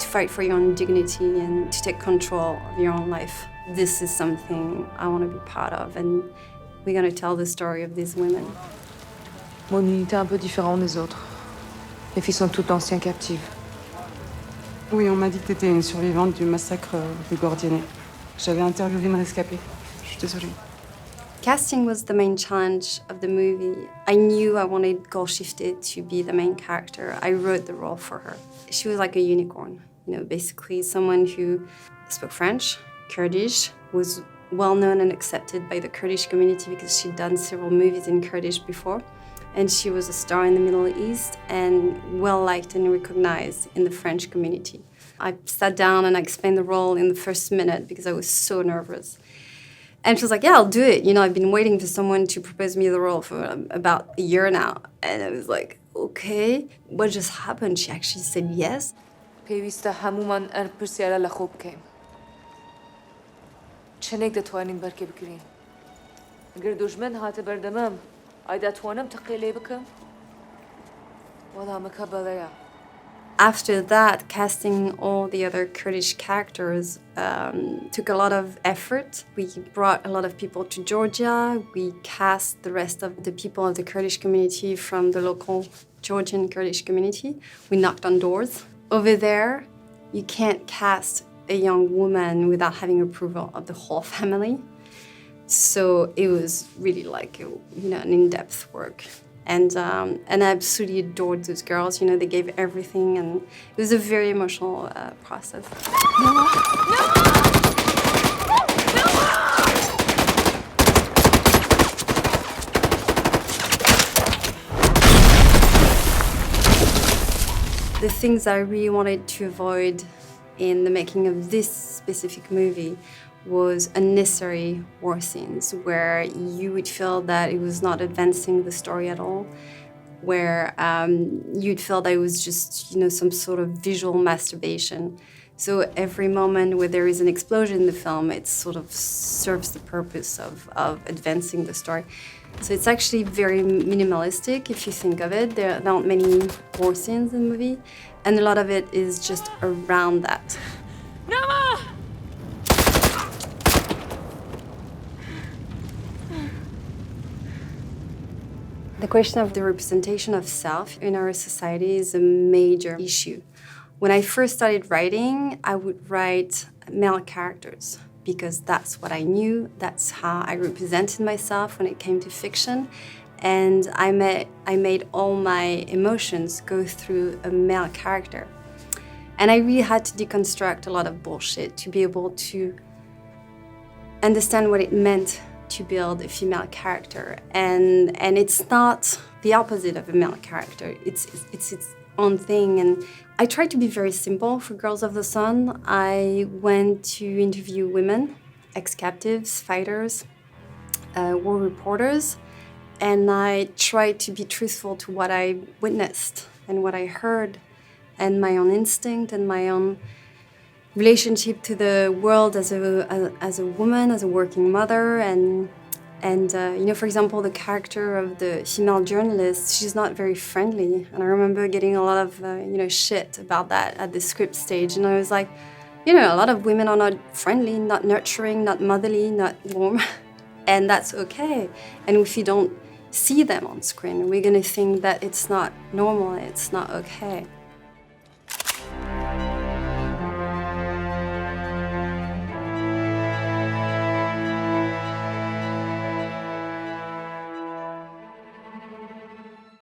to fight for your own dignity and to take control of your own life. This is something I want to be part of, and we're going to tell the story of these women. Mon unité est un peu différente des autres. Les filles sont toutes anciennes captives. Oui, on m'a dit que t'étais une survivante du massacre de Gordiennet. J'avais interviewé une rescapée. Je suis désolée. Casting was the main challenge of the movie. I knew I wanted Golshifteh to be the main character. I wrote the role for her. She was like a unicorn, basically someone who spoke French, Kurdish, was well known and accepted by the Kurdish community because she'd done several movies in Kurdish before. And she was a star in the Middle East and well liked and recognized in the French community. I sat down and I explained the role in the first minute because I was so nervous. And she was like, yeah, I'll do it. I've been waiting for someone to propose me the role for about a year now. And I was like, okay, what just happened? She actually said yes. پێویستە هەمومان ئەرپرسیارە لە خۆ بکەین. چنێک دەتوانین بەرکێ بگرین؟ ئەگەر دوژمن هاتە بەردەمەم، ئایا دەتوانم تەقێ لێ بکەم؟ وەڵامەکە بەڵەیە. After that, casting all the other Kurdish characters took a lot of effort. We brought a lot of people to Georgia. We cast the rest of the people of the Kurdish community from the local Georgian Kurdish community. We knocked on doors. Over there, you can't cast a young woman without having approval of the whole family. So it was really like an in-depth work. And I absolutely adored those girls. They gave everything, and it was a very emotional process. The things I really wanted to avoid in the making of this specific movie was unnecessary war scenes where you would feel that it was not advancing the story at all, where you'd feel that it was just, some sort of visual masturbation. So every moment where there is an explosion in the film, it sort of serves the purpose of advancing the story. So it's actually very minimalistic if you think of it. There aren't many war scenes in the movie, and a lot of it is just around that. Nama! The question of the representation of self in our society is a major issue. When I first started writing, I would write male characters because that's what I knew, that's how I represented myself when it came to fiction. And I made all my emotions go through a male character. And I really had to deconstruct a lot of bullshit to be able to understand what it meant to build a female character, and it's not the opposite of a male character. It's its own thing, and I tried to be very simple for Girls of the Sun. I went to interview women, ex-captives, fighters, war reporters, and I tried to be truthful to what I witnessed and what I heard, and my own instinct and my own relationship to the world as a woman, as a working mother, and for example, the character of the female journalist, she's not very friendly, and I remember getting a lot of shit about that at the script stage, and I was like, a lot of women are not friendly, not nurturing, not motherly, not warm, and that's okay. And if you don't see them on screen, we're gonna think that it's not normal, it's not okay.